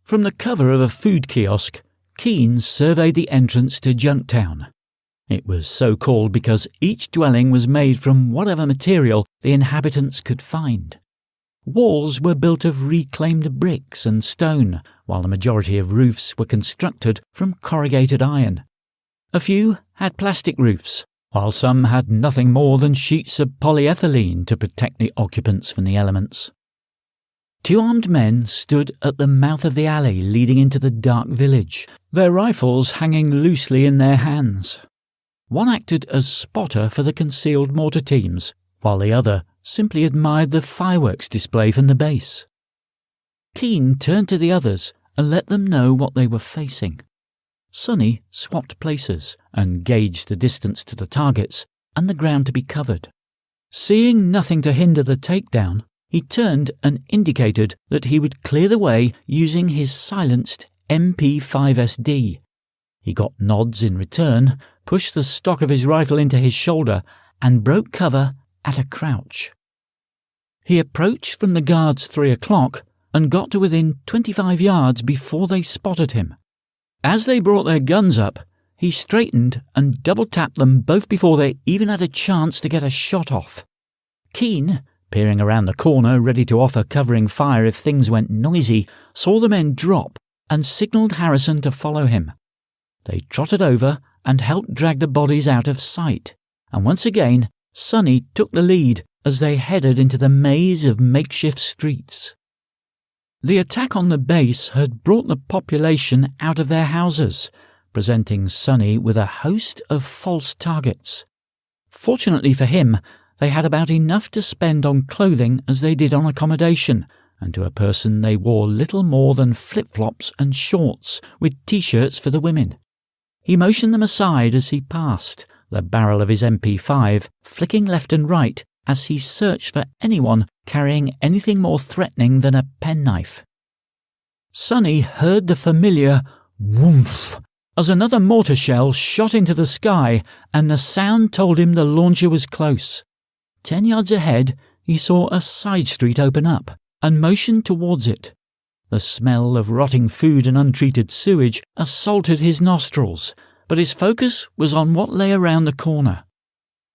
From the cover of a food kiosk, Keane surveyed the entrance to Junktown. It was so called because each dwelling was made from whatever material the inhabitants could find. Walls were built of reclaimed bricks and stone, while the majority of roofs were constructed from corrugated iron. A few had plastic roofs, while some had nothing more than sheets of polyethylene to protect the occupants from the elements. Two armed men stood at the mouth of the alley leading into the dark village, their rifles hanging loosely in their hands. One acted as spotter for the concealed mortar teams, while the other simply admired the fireworks display from the base. Keane turned to the others and let them know what they were facing. Sonny swapped places and gauged the distance to the targets and the ground to be covered. Seeing nothing to hinder the takedown, he turned and indicated that he would clear the way using his silenced MP5SD. He got nods in return, pushed the stock of his rifle into his shoulder, and broke cover at a crouch. He approached from the guards 3 o'clock and got to within 25 yards before they spotted him. As they brought their guns up, he straightened and double-tapped them both before they even had a chance to get a shot off. Keane, peering around the corner ready to offer covering fire if things went noisy, saw the men drop and signalled Harrison to follow him. They trotted over and helped drag the bodies out of sight, and once again Sonny took the lead as they headed into the maze of makeshift streets. The attack on the base had brought the population out of their houses, presenting Sonny with a host of false targets. Fortunately for him, they had about enough to spend on clothing as they did on accommodation, and to a person they wore little more than flip-flops and shorts with T-shirts for the women. He motioned them aside as he passed, the barrel of his MP5 flicking left and right as he searched for anyone carrying anything more threatening than a penknife. Sonny heard the familiar whoomph as another mortar shell shot into the sky, and the sound told him the launcher was close. 10 yards ahead, he saw a side street open up and motioned towards it. The smell of rotting food and untreated sewage assaulted his nostrils, but his focus was on what lay around the corner.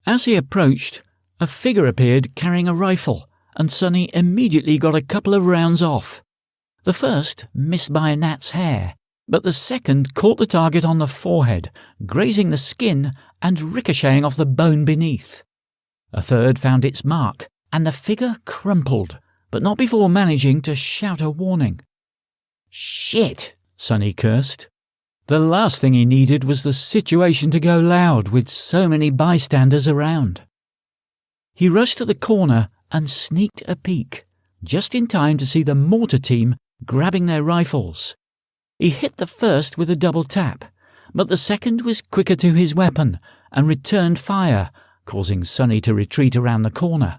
As he approached, a figure appeared carrying a rifle, and Sonny immediately got a couple of rounds off. The first missed by a gnat's hair, but the second caught the target on the forehead, grazing the skin and ricocheting off the bone beneath. A third found its mark, and the figure crumpled, but not before managing to shout a warning. "Shit!" Sonny cursed. The last thing he needed was the situation to go loud with so many bystanders around. He rushed to the corner and sneaked a peek, just in time to see the mortar team grabbing their rifles. He hit the first with a double tap, but the second was quicker to his weapon and returned fire, causing Sonny to retreat around the corner.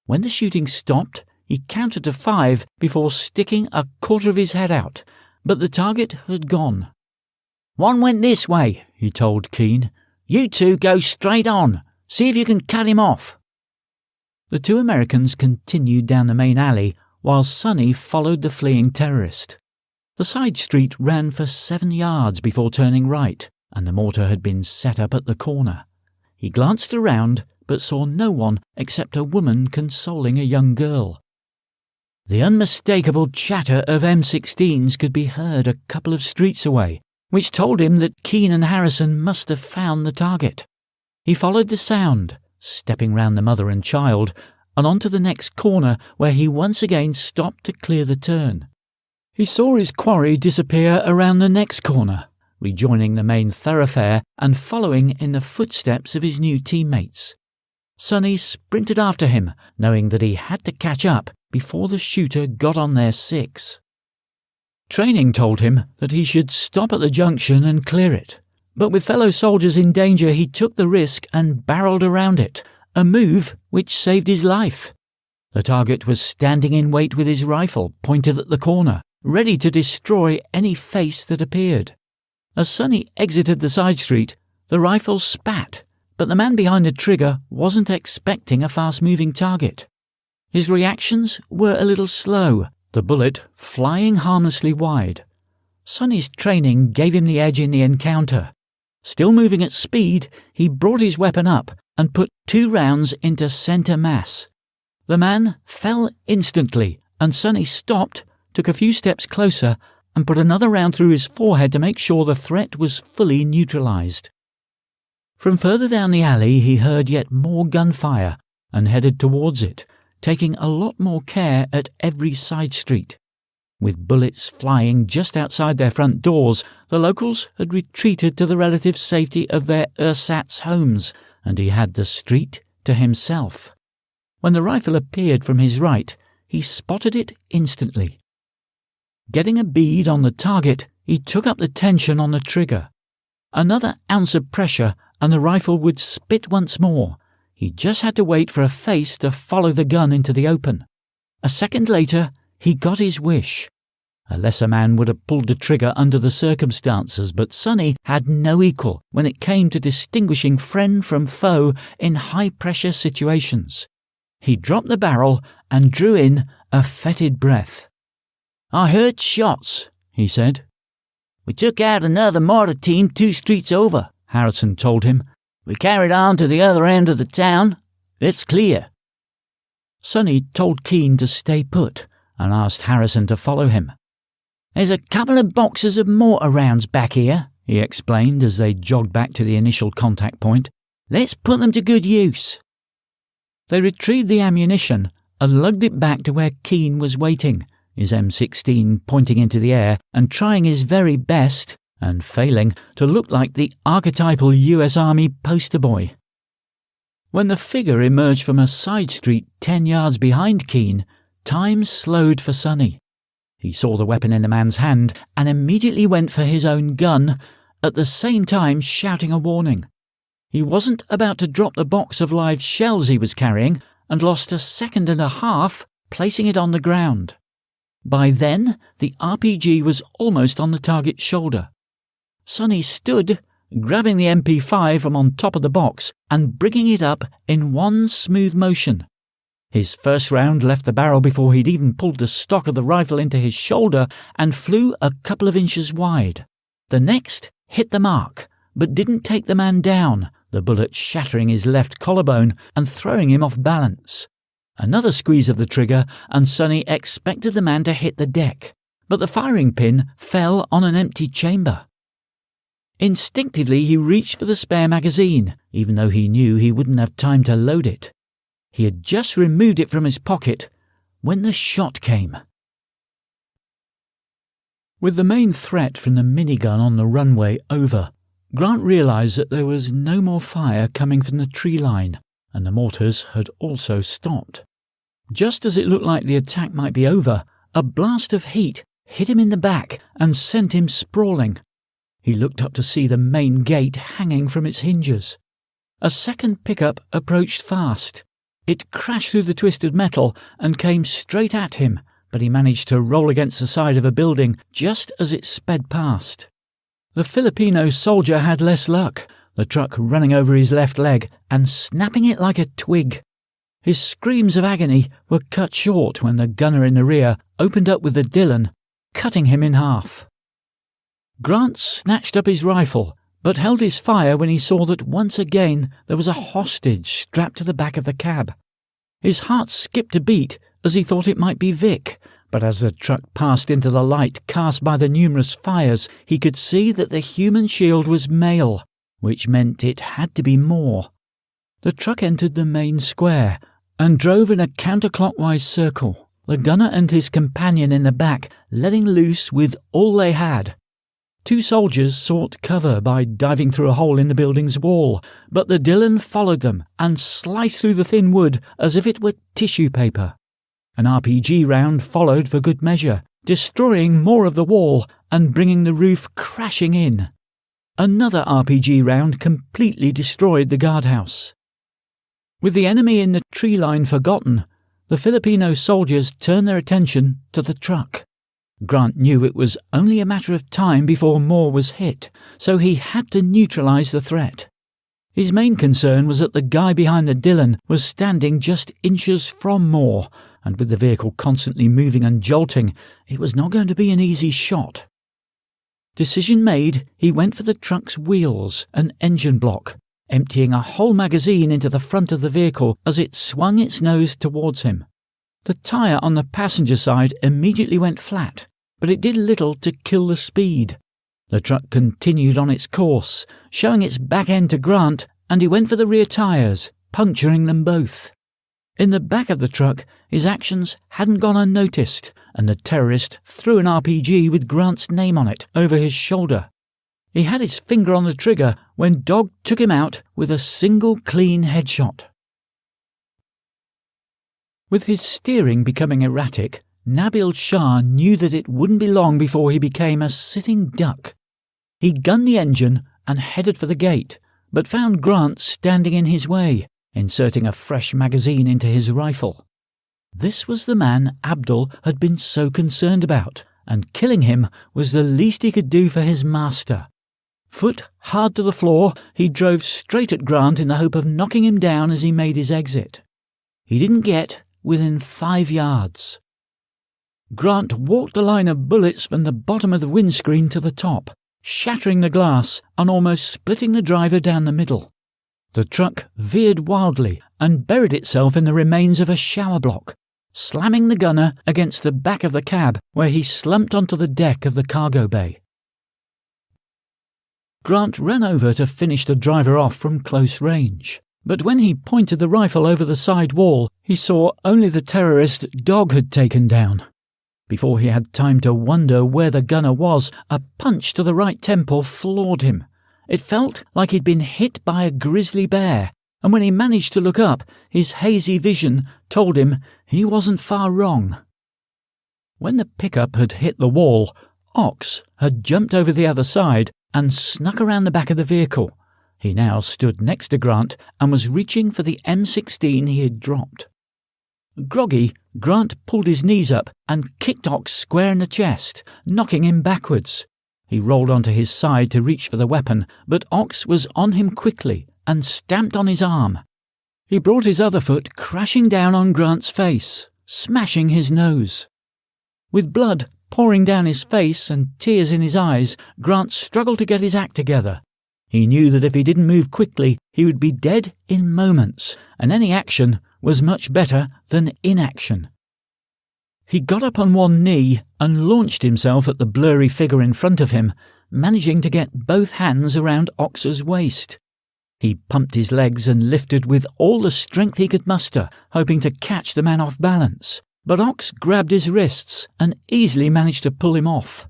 When the shooting stopped, he counted to 5 before sticking a quarter of his head out, but the target had gone. "One went this way," he told Keane. "You two go straight on. See if you can cut him off." The two Americans continued down the main alley while Sonny followed the fleeing terrorist. The side street ran for 7 yards before turning right, and the mortar had been set up at the corner. He glanced around but saw no one except a woman consoling a young girl. The unmistakable chatter of M16s could be heard a couple of streets away, which told him that Keane and Harrison must have found the target. He followed the sound, stepping round the mother and child, and onto the next corner where he once again stopped to clear the turn. He saw his quarry disappear around the next corner, rejoining the main thoroughfare and following in the footsteps of his new teammates. Sonny sprinted after him, knowing that he had to catch up before the shooter got on their 6. Training told him that he should stop at the junction and clear it, but with fellow soldiers in danger he took the risk and barreled around it, a move which saved his life. The target was standing in wait with his rifle pointed at the corner, ready to destroy any face that appeared. As Sonny exited the side street, the rifle spat, but the man behind the trigger wasn't expecting a fast-moving target. His reactions were a little slow, the bullet flying harmlessly wide. Sonny's training gave him the edge in the encounter. Still moving at speed, he brought his weapon up and put 2 rounds into centre mass. The man fell instantly, and Sonny stopped, took a few steps closer, and put another round through his forehead to make sure the threat was fully neutralised. From further down the alley he heard yet more gunfire and headed towards it, taking a lot more care at every side street. With bullets flying just outside their front doors, the locals had retreated to the relative safety of their ersatz homes, and he had the street to himself. When the rifle appeared from his right, he spotted it instantly. Getting a bead on the target, he took up the tension on the trigger. Another ounce of pressure and the rifle would spit once more. He just had to wait for a face to follow the gun into the open. A second later, he got his wish. A lesser man would have pulled the trigger under the circumstances, but Sonny had no equal when it came to distinguishing friend from foe in high-pressure situations. He dropped the barrel and drew in a fetid breath. "I heard shots," he said. "We took out another mortar team 2 streets over," Harrison told him. "We carried on to the other end of the town. It's clear." Sonny told Keane to stay put and asked Harrison to follow him. "There's a couple of boxes of mortar rounds back here," he explained as they jogged back to the initial contact point. "Let's put them to good use." They retrieved the ammunition and lugged it back to where Keane was waiting, his M16 pointing into the air and trying his very best, and failing, to look like the archetypal US Army poster boy. When the figure emerged from a side street 10 yards behind Keane, time slowed for Sonny. He saw the weapon in the man's hand and immediately went for his own gun, at the same time shouting a warning. He wasn't about to drop the box of live shells he was carrying and lost a second and a half placing it on the ground. By then, the RPG was almost on the target's shoulder. Sonny stood, grabbing the MP5 from on top of the box and bringing it up in one smooth motion. His first round left the barrel before he'd even pulled the stock of the rifle into his shoulder and flew a couple of inches wide. The next hit the mark, but didn't take the man down, the bullet shattering his left collarbone and throwing him off balance. Another squeeze of the trigger, and Sonny expected the man to hit the deck, but the firing pin fell on an empty chamber. Instinctively he reached for the spare magazine, even though he knew he wouldn't have time to load it. He had just removed it from his pocket when the shot came. With the main threat from the minigun on the runway over, Grant realised that there was no more fire coming from the tree line, and the mortars had also stopped. Just as it looked like the attack might be over, a blast of heat hit him in the back and sent him sprawling. He looked up to see the main gate hanging from its hinges. A second pickup approached fast. It crashed through the twisted metal and came straight at him, but he managed to roll against the side of a building just as it sped past. The Filipino soldier had less luck, the truck running over his left leg and snapping it like a twig. His screams of agony were cut short when the gunner in the rear opened up with the Dillon, cutting him in half. Grant snatched up his rifle, but held his fire when he saw that once again there was a hostage strapped to the back of the cab. His heart skipped a beat as he thought it might be Vic, but as the truck passed into the light cast by the numerous fires, he could see that the human shield was male, which meant it had to be more. The truck entered the main square and drove in a counterclockwise circle, the gunner and his companion in the back letting loose with all they had. 2 soldiers sought cover by diving through a hole in the building's wall, but the Dillon followed them and sliced through the thin wood as if it were tissue paper. An RPG round followed for good measure, destroying more of the wall and bringing the roof crashing in. Another RPG round completely destroyed the guardhouse. With the enemy in the tree line forgotten, the Filipino soldiers turned their attention to the truck. Grant knew it was only a matter of time before Moore was hit, so he had to neutralise the threat. His main concern was that the guy behind the Dillon was standing just inches from Moore, and with the vehicle constantly moving and jolting, it was not going to be an easy shot. Decision made, he went for the truck's wheels and engine block, emptying a whole magazine into the front of the vehicle as it swung its nose towards him. The tyre on the passenger side immediately went flat, but it did little to kill the speed. The truck continued on its course, showing its back end to Grant, and he went for the rear tyres, puncturing them both. In the back of the truck, his actions hadn't gone unnoticed, and the terrorist threw an RPG with Grant's name on it over his shoulder. He had his finger on the trigger when Dog took him out with a single clean headshot. With his steering becoming erratic, Nabil Shah knew that it wouldn't be long before he became a sitting duck. He gunned the engine and headed for the gate, but found Grant standing in his way, inserting a fresh magazine into his rifle. This was the man Abdul had been so concerned about, and killing him was the least he could do for his master. Foot hard to the floor, he drove straight at Grant in the hope of knocking him down as he made his exit. He didn't get within 5 yards. Grant walked a line of bullets from the bottom of the windscreen to the top, shattering the glass and almost splitting the driver down the middle. The truck veered wildly and buried itself in the remains of a shower block, slamming the gunner against the back of the cab where he slumped onto the deck of the cargo bay. Grant ran over to finish the driver off from close range, but when he pointed the rifle over the side wall, he saw only the terrorist Dog had taken down. Before he had time to wonder where the gunner was, a punch to the right temple floored him. It felt like he'd been hit by a grizzly bear, and when he managed to look up, his hazy vision told him he wasn't far wrong. When the pickup had hit the wall, Ox had jumped over the other side and snuck around the back of the vehicle. He now stood next to Grant and was reaching for the M16 he had dropped. Groggy, Grant pulled his knees up and kicked Ox square in the chest, knocking him backwards. He rolled onto his side to reach for the weapon, but Ox was on him quickly and stamped on his arm. He brought his other foot crashing down on Grant's face, smashing his nose. With blood pouring down his face and tears in his eyes, Grant struggled to get his act together. He knew that if he didn't move quickly, he would be dead in moments, and any action was much better than inaction. He got up on one knee and launched himself at the blurry figure in front of him, managing to get both hands around Ox's waist. He pumped his legs and lifted with all the strength he could muster, hoping to catch the man off balance, but Ox grabbed his wrists and easily managed to pull him off.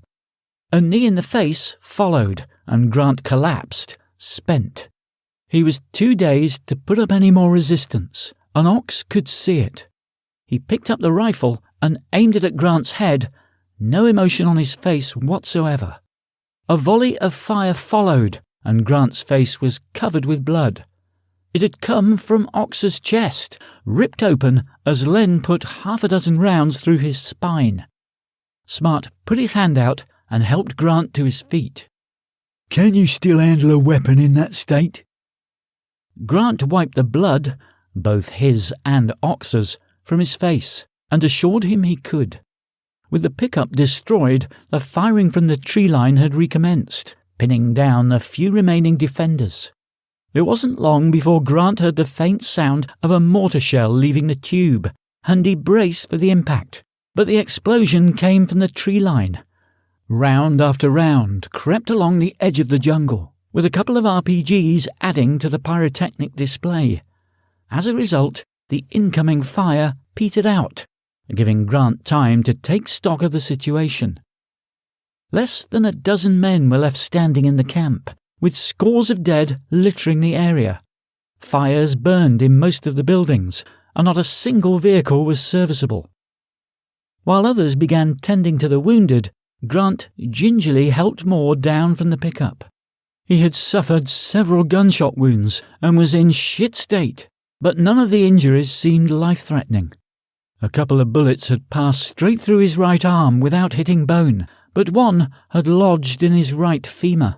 A knee in the face followed, and Grant collapsed, spent. He was too dazed to put up any more resistance, and Ox could see it. He picked up the rifle and aimed it at Grant's head, no emotion on his face whatsoever. A volley of fire followed, and Grant's face was covered with blood. It had come from Ox's chest, ripped open as Len put 6 rounds through his spine. Smart put his hand out and helped Grant to his feet. "Can you still handle a weapon in that state?" Grant wiped the blood, both his and Ox's, from his face and assured him he could. With the pickup destroyed, the firing from the tree line had recommenced, pinning down the few remaining defenders. It wasn't long before Grant heard the faint sound of a mortar shell leaving the tube, and he braced for the impact, but the explosion came from the tree line. Round after round crept along the edge of the jungle, with a couple of RPGs adding to the pyrotechnic display. As a result, the incoming fire petered out, giving Grant time to take stock of the situation. Less than 12 men were left standing in the camp, with scores of dead littering the area. Fires burned in most of the buildings, and not a single vehicle was serviceable. While others began tending to the wounded, Grant gingerly helped Moore down from the pickup. He had suffered several gunshot wounds and was in shit state, but none of the injuries seemed life-threatening. A couple of bullets had passed straight through his right arm without hitting bone, but one had lodged in his right femur.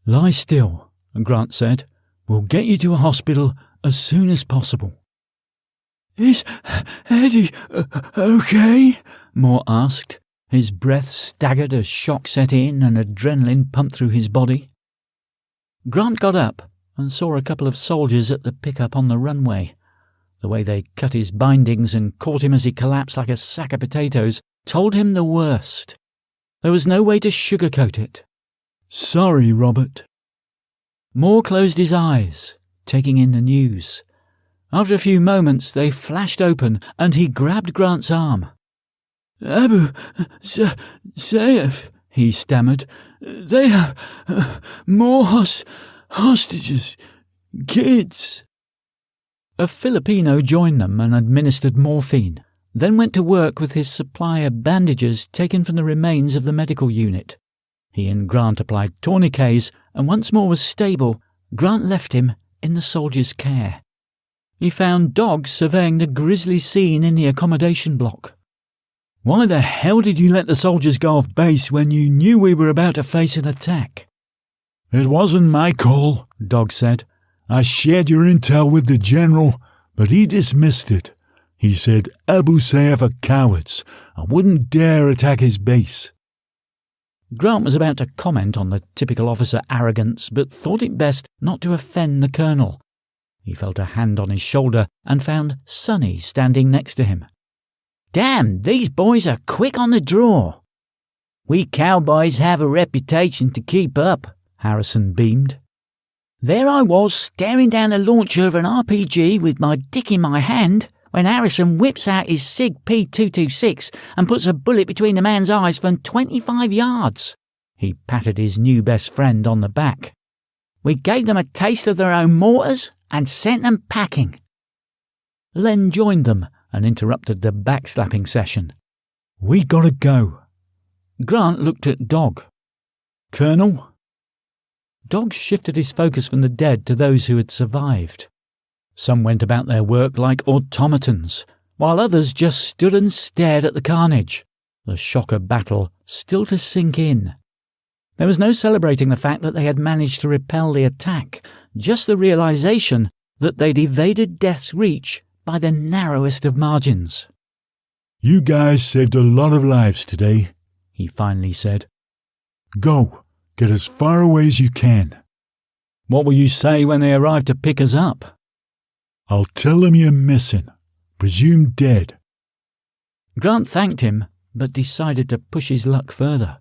"Lie still," Grant said. "We'll get you to a hospital as soon as possible." Is Eddie okay? Moore asked. His breath staggered as shock set in and adrenaline pumped through his body. Grant got up and saw a couple of soldiers at the pickup on the runway. The way they cut his bindings and caught him as he collapsed like a sack of potatoes told him the worst. There was no way to sugarcoat it. Sorry, Robert. Moore closed his eyes, taking in the news. After a few moments, they flashed open, and he grabbed Grant's arm. Abu Sayyaf, he stammered. They have more hostages. Kids. A Filipino joined them and administered morphine, then went to work with his supply of bandages taken from the remains of the medical unit. He and Grant applied tourniquets, and once Moore was stable, Grant left him in the soldier's care. He found Dog surveying the grisly scene in the accommodation block. Why the hell did you let the soldiers go off base when you knew we were about to face an attack? It wasn't my call, Dog said. I shared your intel with the general, but he dismissed it. He said Abu Sayyaf are cowards and wouldn't dare attack his base. Grant was about to comment on the typical officer arrogance, but thought it best not to offend the colonel. He felt a hand on his shoulder and found Sonny standing next to him. Damn, these boys are quick on the draw. We cowboys have a reputation to keep up, Harrison beamed. There I was, staring down the launcher of an RPG with my dick in my hand, when Harrison whips out his SIG P226 and puts a bullet between the man's eyes from 25 yards. He patted his new best friend on the back. We gave them a taste of their own mortars and sent them packing. Len joined them and interrupted the backslapping session. We gotta go. Grant looked at Dog. Colonel? Dog shifted his focus from the dead to those who had survived. Some went about their work like automatons, while others just stood and stared at the carnage, the shock of battle still to sink in. There was no celebrating the fact that they had managed to repel the attack, just the realization that they'd evaded death's reach by the narrowest of margins. You guys saved a lot of lives today, he finally said. Go, get as far away as you can. What will you say when they arrive to pick us up? I'll tell them you're missing, presumed dead. Grant thanked him, but decided to push his luck further.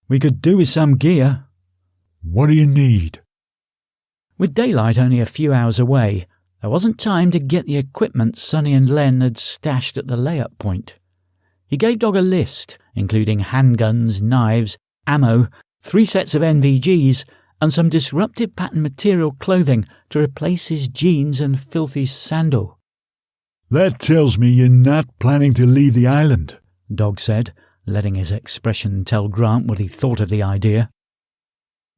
We could do with some gear. What do you need? With daylight only a few hours away, there wasn't time to get the equipment Sonny and Len had stashed at the layup point. He gave Dog a list, including handguns, knives, ammo, 3 sets of NVGs, and some disruptive pattern material clothing to replace his jeans and filthy sandal. That tells me you're not planning to leave the island, Dog said, letting his expression tell Grant what he thought of the idea.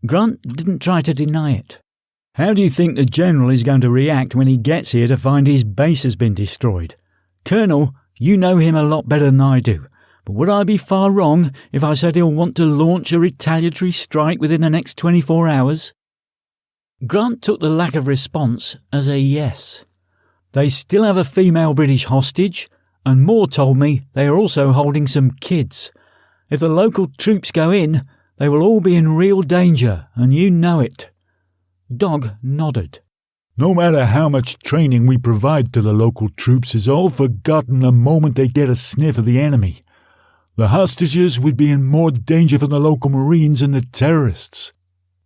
Grant didn't try to deny it. How do you think the General is going to react when he gets here to find his base has been destroyed? Colonel, you know him a lot better than I do, but would I be far wrong if I said he'll want to launch a retaliatory strike within the next 24 hours? Grant took the lack of response as a yes. They still have a female British hostage, and Moore told me they are also holding some kids. If the local troops go in, they will all be in real danger, and you know it. Dog nodded. No matter how much training we provide to the local troops is all forgotten the moment they get a sniff of the enemy. The hostages would be in more danger from the local Marines than the terrorists.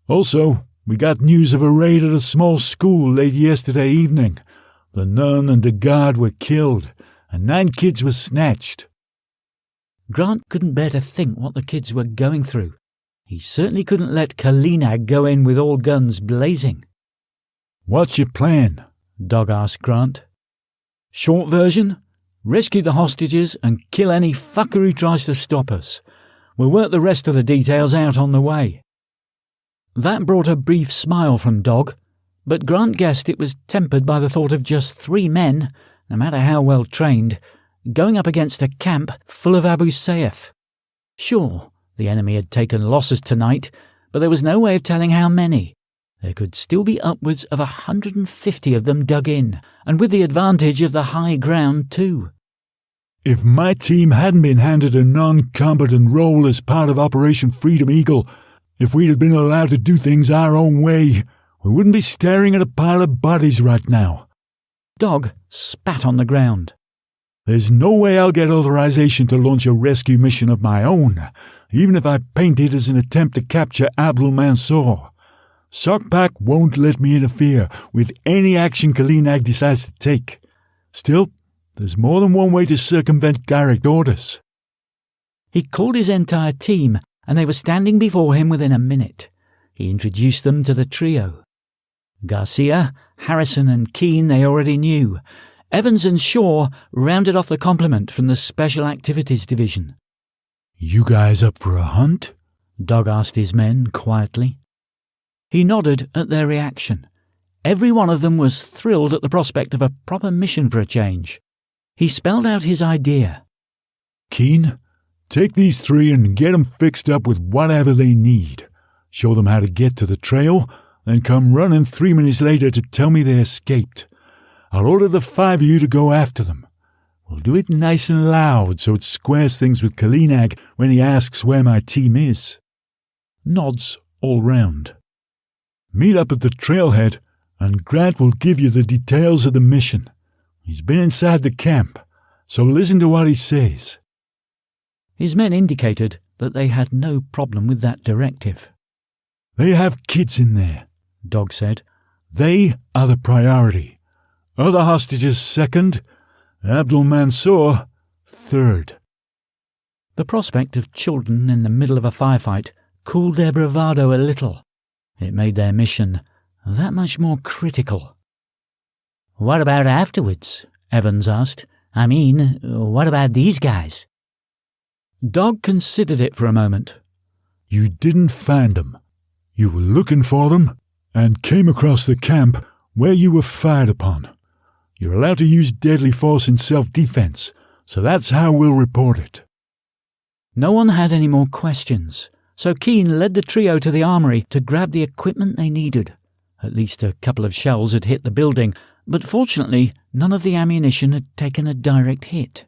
Also, we got news of a raid at a small school late yesterday evening. The nun and the guard were killed, and 9 kids were snatched. Grant couldn't bear to think what the kids were going through. He certainly couldn't let Kalina go in with all guns blazing. What's your plan? Dog asked Grant. Short version? Rescue the hostages and kill any fucker who tries to stop us. We'll work the rest of the details out on the way. That brought a brief smile from Dog, but Grant guessed it was tempered by the thought of just 3 men, no matter how well trained, going up against a camp full of Abu Sayyaf. Sure, the enemy had taken losses tonight, but there was no way of telling how many. There could still be upwards of 150 of them dug in, and with the advantage of the high ground too. If my team hadn't been handed a non-combatant role as part of Operation Freedom Eagle, if we'd have been allowed to do things our own way, we wouldn't be staring at a pile of bodies right now. Dog spat on the ground. There's no way I'll get authorization to launch a rescue mission of my own, even if I paint it as an attempt to capture Abdul Mansour. Sockpack won't let me interfere with any action Kalinag decides to take. Still, there's more than one way to circumvent direct orders. He called his entire team, and they were standing before him within a minute. He introduced them to the trio. Garcia, Harrison and Keane they already knew. Evans and Shaw rounded off the complement from the Special Activities Division. You guys up for a hunt? Dog asked his men quietly. He nodded at their reaction. Every one of them was thrilled at the prospect of a proper mission for a change. He spelled out his idea. Keane, take these three and get them fixed up with whatever they need. Show them how to get to the trail, then come running 3 minutes later to tell me they escaped. I'll order the 5 of you to go after them. We'll do it nice and loud so it squares things with Kalinag when he asks where my team is. Nods all round. Meet up at the trailhead and Grant will give you the details of the mission. He's been inside the camp, so listen to what he says. His men indicated that they had no problem with that directive. They have kids in there, Dog said. They are the priority. Other hostages second, Abdul Mansour third. The prospect of children in the middle of a firefight cooled their bravado a little. It made their mission that much more critical. "What about afterwards?" Evans asked. "I mean, what about these guys?" Dog considered it for a moment. You didn't find them. You were looking for them and came across the camp where you were fired upon. You're allowed to use deadly force in self-defense, so that's how we'll report it. No one had any more questions, so Keane led the trio to the armory to grab the equipment they needed. At least a couple of shells had hit the building, but fortunately none of the ammunition had taken a direct hit.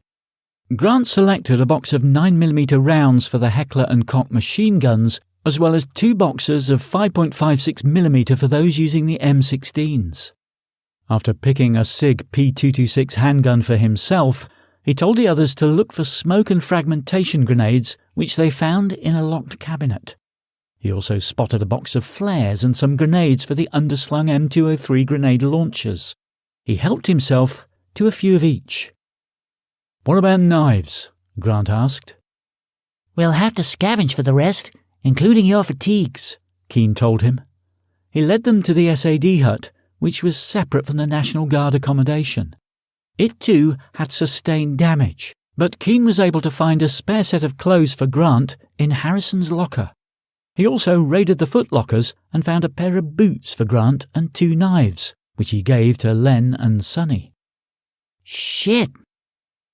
Grant selected a box of 9mm rounds for the Heckler & Koch machine guns, as well as 2 boxes of 5.56mm for those using the M16s. After picking a SIG P226 handgun for himself, he told the others to look for smoke and fragmentation grenades, which they found in a locked cabinet. He also spotted a box of flares and some grenades for the underslung M203 grenade launchers. He helped himself to a few of each. "What about knives?" Grant asked. "We'll have to scavenge for the rest, including your fatigues," Keane told him. He led them to the SAD hut, which was separate from the National Guard accommodation. It too had sustained damage, but Keane was able to find a spare set of clothes for Grant in Harrison's locker. He also raided the footlockers and found a pair of boots for Grant and 2 knives, which he gave to Len and Sonny. "Shit!"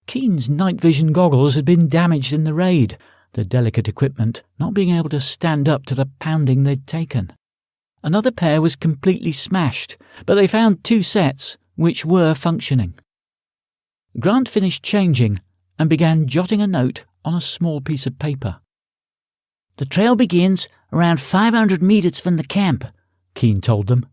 Keane's night vision goggles had been damaged in the raid, the delicate equipment not being able to stand up to the pounding they'd taken. Another pair was completely smashed, but they found 2 sets which were functioning. Grant finished changing and began jotting a note on a small piece of paper. "The trail begins around 500 meters from the camp," Keane told them.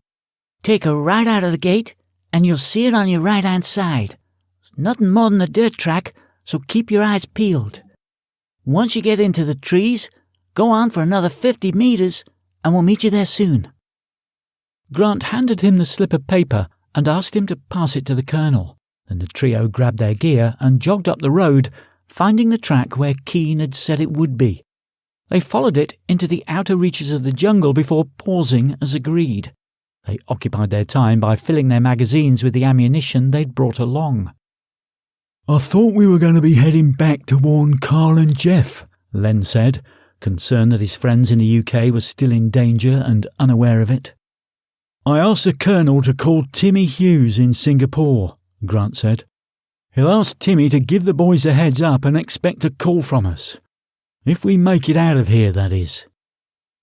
"Take a right out of the gate and you'll see it on your right-hand side. It's nothing more than a dirt track, so keep your eyes peeled. Once you get into the trees, go on for another 50 meters and we'll meet you there soon." Grant handed him the slip of paper and asked him to pass it to the colonel. Then the trio grabbed their gear and jogged up the road, finding the track where Keane had said it would be. They followed it into the outer reaches of the jungle before pausing as agreed. They occupied their time by filling their magazines with the ammunition they'd brought along. I thought we were going to be heading back to warn Carl and Jeff, Len said, concerned that his friends in the UK were still in danger and unaware of it. I asked the colonel to call Timmy Hughes in Singapore, Grant said. He'll ask Timmy to give the boys a heads up and expect a call from us. If we make it out of here, that is.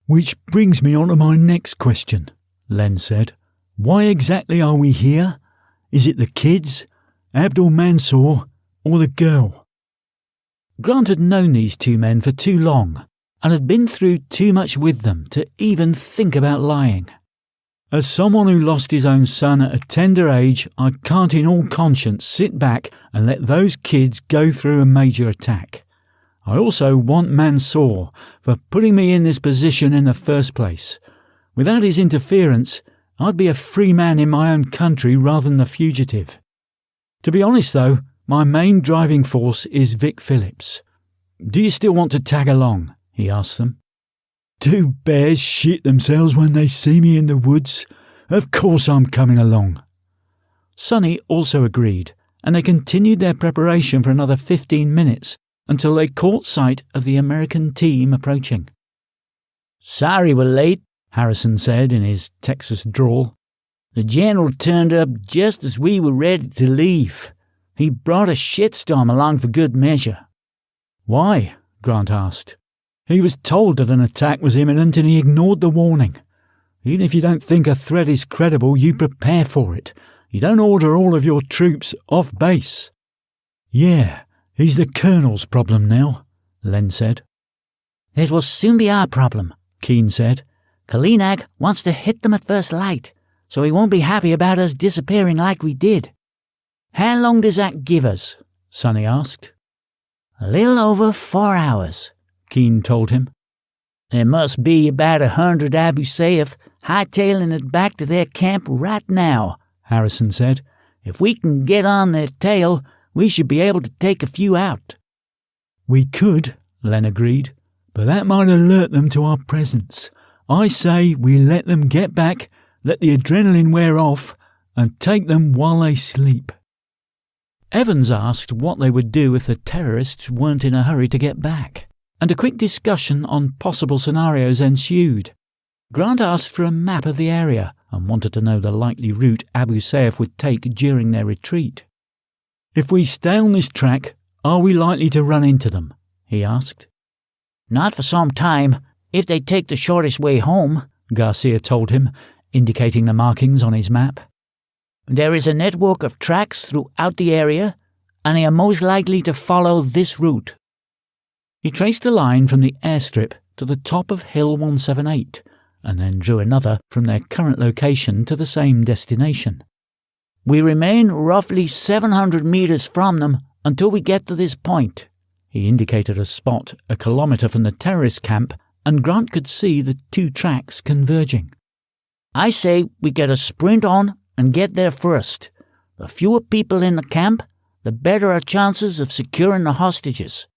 Which brings me on to my next question, Len said. "Why exactly are we here? Is it the kids, Abdul Mansour, or the girl?" Grant had known these two men for too long and had been through too much with them to even think about lying. "As someone who lost his own son at a tender age, I can't in all conscience sit back and let those kids go through a major attack. I also want Mansour for putting me in this position in the first place. Without his interference, I'd be a free man in my own country rather than a fugitive. To be honest though, my main driving force is Vic Phillips. Do you still want to tag along?" he asked them. "Do bears shit themselves when they see me in the woods? Of course I'm coming along." Sonny also agreed, and they continued their preparation for another 15 minutes until they caught sight of the American team approaching. "Sorry we're late," Harrison said in his Texas drawl. "The general turned up just as we were ready to leave. He brought a shitstorm along for good measure." "Why?" Grant asked. "He was told that an attack was imminent and he ignored the warning. Even if you don't think a threat is credible, you prepare for it. You don't order all of your troops off base." "Yeah, he's the colonel's problem now," Len said. "It will soon be our problem," Keane said. "Kalinak wants to hit them at first light, so he won't be happy about us disappearing like we did." "How long does that give us?" Sonny asked. "A little over 4 hours," Keane told him. "There must be about 100 Abu Sayyaf hightailing it back to their camp right now," Harrison said. "If we can get on their tail, we should be able to take a few out." "We could," Len agreed, "but that might alert them to our presence. I say we let them get back, let the adrenaline wear off, and take them while they sleep." Evans asked what they would do if the terrorists weren't in a hurry to get back, and a quick discussion on possible scenarios ensued. Grant asked for a map of the area and wanted to know the likely route Abu Sayyaf would take during their retreat. "If we stay on this track, are we likely to run into them?" he asked. "Not for some time, if they take the shortest way home," Garcia told him, indicating the markings on his map. "There is a network of tracks throughout the area, and they are most likely to follow this route." He traced a line from the airstrip to the top of Hill 178, and then drew another from their current location to the same destination. "We remain roughly 700 meters from them until we get to this point." He indicated a spot a kilometer from the terrorist camp, and Grant could see the two tracks converging. "I say we get a sprint on and get there first. The fewer people in the camp, the better our chances of securing the hostages."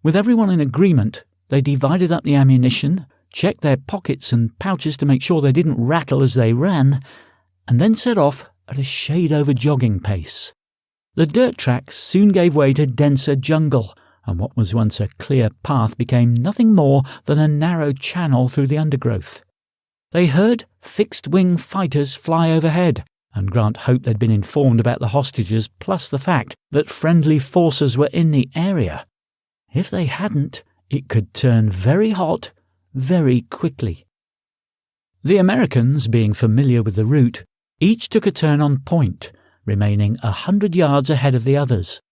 With everyone in agreement, they divided up the ammunition, checked their pockets and pouches to make sure they didn't rattle as they ran, and then set off at a shade over jogging pace. The dirt tracks soon gave way to denser jungle, and what was once a clear path became nothing more than a narrow channel through the undergrowth. They heard fixed-wing fighters fly overhead, and Grant hoped they'd been informed about the hostages, plus the fact that friendly forces were in the area. If they hadn't, it could turn very hot very quickly. The Americans, being familiar with the route, each took a turn on point, remaining 100 yards ahead of the others.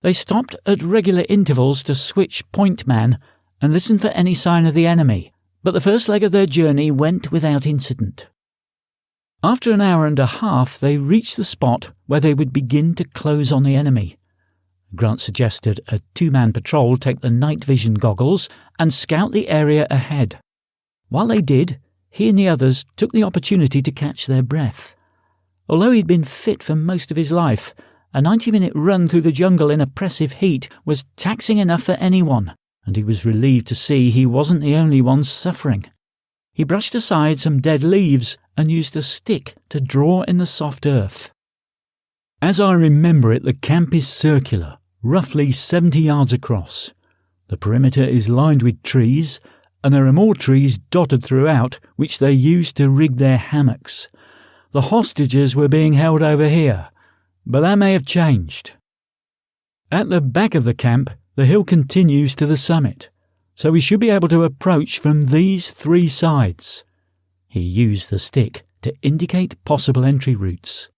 They stopped at regular intervals to switch point man and listen for any sign of the enemy, but the first leg of their journey went without incident. After an hour and a half, they reached the spot where they would begin to close on the enemy. Grant suggested a 2-man patrol take the night vision goggles and scout the area ahead. While they did, he and the others took the opportunity to catch their breath. Although he'd been fit for most of his life, a 90-minute run through the jungle in oppressive heat was taxing enough for anyone, and he was relieved to see he wasn't the only one suffering. He brushed aside some dead leaves and used a stick to draw in the soft earth. "As I remember it, the camp is circular, roughly 70 yards across. The perimeter is lined with trees, and there are more trees dotted throughout, which they use to rig their hammocks. The hostages were being held over here, but that may have changed. At the back of the camp, the hill continues to the summit, so we should be able to approach from these 3 sides." He used the stick to indicate possible entry routes.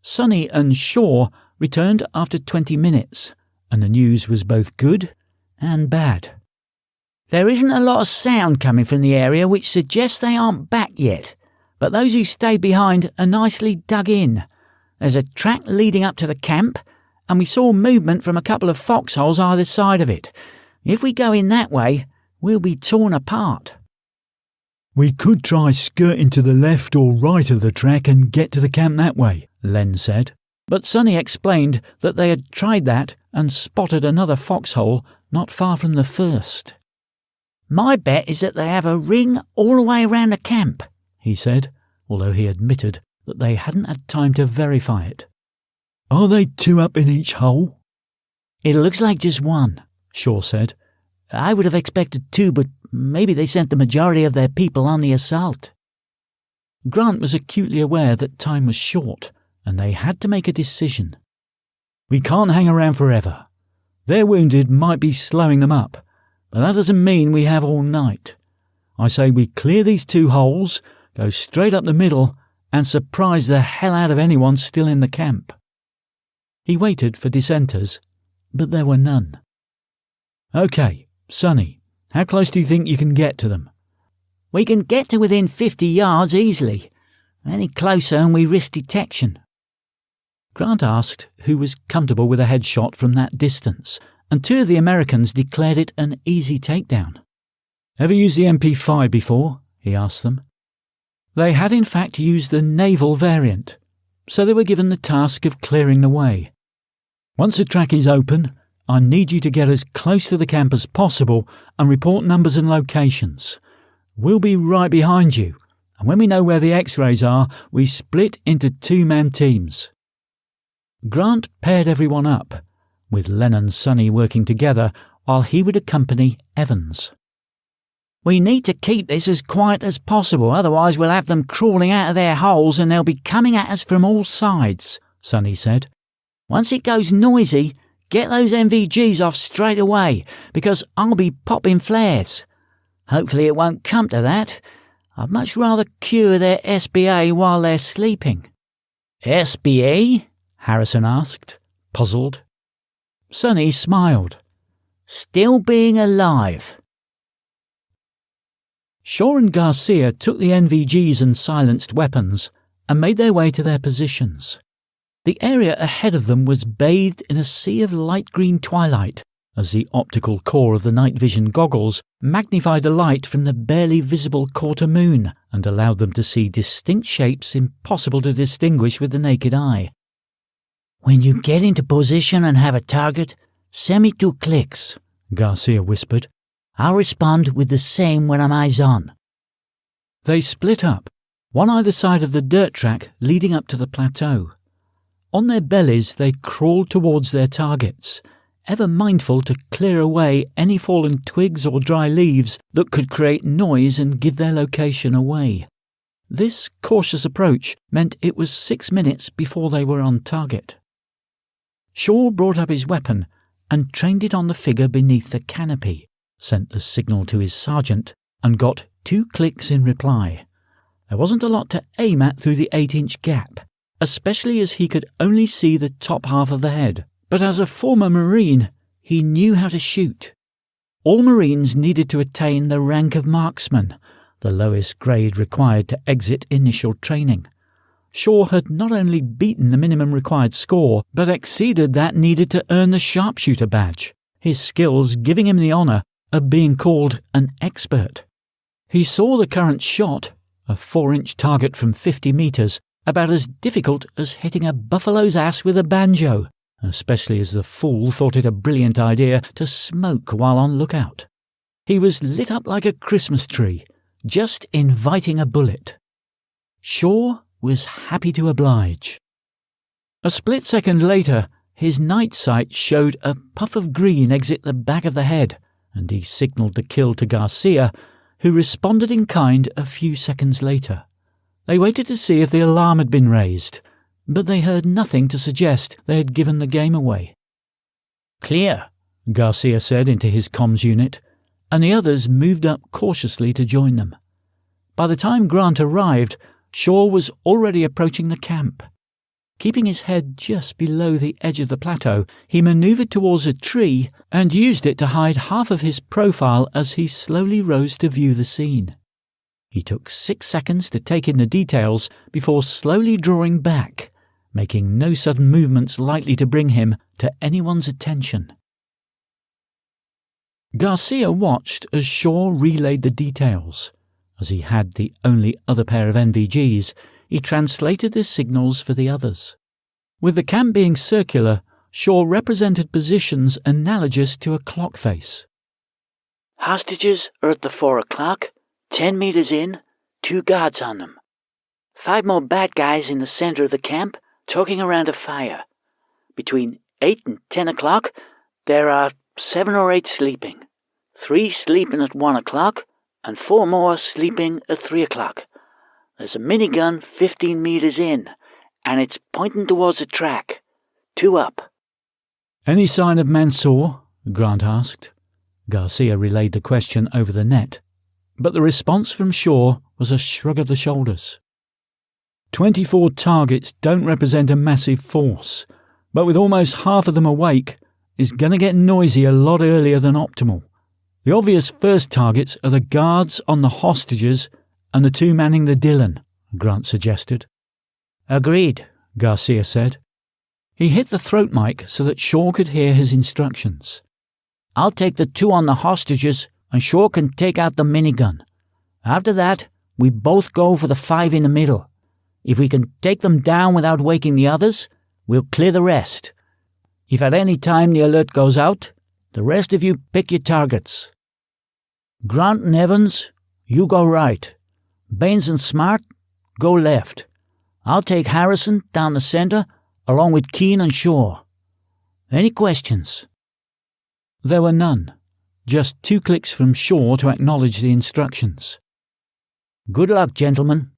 Sonny and Shaw returned after 20 minutes, and the news was both good and bad. There isn't a lot of sound coming from the area, which suggests they aren't back yet, but those who stayed behind are nicely dug in. There's a track leading up to the camp, and we saw movement from a couple of foxholes either side of it. If we go in that way, we'll be torn apart. We could try skirting to the left or right of the track and get to the camp that way, Len said. But Sonny explained that they had tried that and spotted another foxhole not far from the first. My bet is that they have a ring all the way around the camp, he said, although he admitted that they hadn't had time to verify it. Are they 2 up in each hole? It looks like just one, Shaw said. I would have expected 2, but maybe they sent the majority of their people on the assault. Grant was acutely aware that time was short, and they had to make a decision. We can't hang around forever. Their wounded might be slowing them up, but that doesn't mean we have all night. I say we clear these 2 holes, go straight up the middle, and surprise the hell out of anyone still in the camp. He waited for dissenters, but there were none. OK, Sonny, how close do you think you can get to them? We can get to within 50 yards easily. Any closer and we risk detection. Grant asked who was comfortable with a headshot from that distance, and 2 of the Americans declared it an easy takedown. Ever used the MP5 before? He asked them. They had in fact used the naval variant, so they were given the task of clearing the way. Once the track is open, I need you to get as close to the camp as possible and report numbers and locations. We'll be right behind you, and when we know where the X-rays are, we split into 2-man teams. Grant paired everyone up, with Len and Sonny working together while he would accompany Evans. We need to keep this as quiet as possible, otherwise we'll have them crawling out of their holes and they'll be coming at us from all sides, Sonny said. Once it goes noisy, get those NVGs off straight away, because I'll be popping flares. Hopefully it won't come to that. I'd much rather cure their SBA while they're sleeping. SBA? Harrison asked, puzzled. Sonny smiled. Still being alive. Shaw and Garcia took the NVGs and silenced weapons and made their way to their positions. The area ahead of them was bathed in a sea of light green twilight as the optical core of the night vision goggles magnified the light from the barely visible quarter moon and allowed them to see distinct shapes impossible to distinguish with the naked eye. When you get into position and have a target, send me 2 clicks, Garcia whispered. I'll respond with the same when I'm eyes on. They split up, one either side of the dirt track leading up to the plateau. On their bellies they crawled towards their targets, ever mindful to clear away any fallen twigs or dry leaves that could create noise and give their location away. This cautious approach meant it was 6 minutes before they were on target. Shaw brought up his weapon and trained it on the figure beneath the canopy, sent the signal to his sergeant, and got 2 clicks in reply. There wasn't a lot to aim at through the 8-inch gap, especially as he could only see the top half of the head. But as a former Marine, he knew how to shoot. All Marines needed to attain the rank of marksman, the lowest grade required to exit initial training. Shaw had not only beaten the minimum required score, but exceeded that needed to earn the sharpshooter badge, his skills giving him the honour of being called an expert. He saw the current shot, a 4-inch target from 50 metres, about as difficult as hitting a buffalo's ass with a banjo, especially as the fool thought it a brilliant idea to smoke while on lookout. He was lit up like a Christmas tree, just inviting a bullet. Shaw was happy to oblige. A split second later, his night sight showed a puff of green exit the back of the head, and he signalled the kill to Garcia, who responded in kind a few seconds later. They waited to see if the alarm had been raised, but they heard nothing to suggest they had given the game away. Clear, Garcia said into his comms unit, and the others moved up cautiously to join them. By the time Grant arrived, Shaw was already approaching the camp. Keeping his head just below the edge of the plateau, he manoeuvred towards a tree and used it to hide half of his profile as he slowly rose to view the scene. He took 6 seconds to take in the details before slowly drawing back, making no sudden movements likely to bring him to anyone's attention. Garcia watched as Shaw relayed the details. As he had the only other pair of NVGs, he translated the signals for the others. With the camp being circular, Shaw represented positions analogous to a clock face. Hostages are at the 4 o'clock, 10 meters in, 2 guards on them. 5 more bad guys in the center of the camp, talking around a fire. Between 8 and 10 o'clock, there are 7 or 8 sleeping. 3 sleeping at 1 o'clock, and 4 more sleeping at 3 o'clock. There's a minigun 15 meters in, and it's pointing towards a track. 2 up. "Any sign of Mansour?" Grant asked. Garcia relayed the question over the net, but the response from Shaw was a shrug of the shoulders. 24 targets don't represent a massive force, but with almost half of them awake, it's going to get noisy a lot earlier than optimal. The obvious first targets are the guards on the hostages and the 2 manning the Dillon, Grant suggested. Agreed, Garcia said. He hit the throat mic so that Shaw could hear his instructions. I'll take the 2 on the hostages, and Shaw can take out the minigun. After that, we both go for the 5 in the middle. If we can take them down without waking the others, we'll clear the rest. If at any time the alert goes out, the rest of you pick your targets. Grant and Evans, you go right. Baines and Smart, go left. I'll take Harrison down the center, along with Keane and Shaw. Any questions? There were none. Just 2 clicks from Shaw to acknowledge the instructions. Good luck, gentlemen.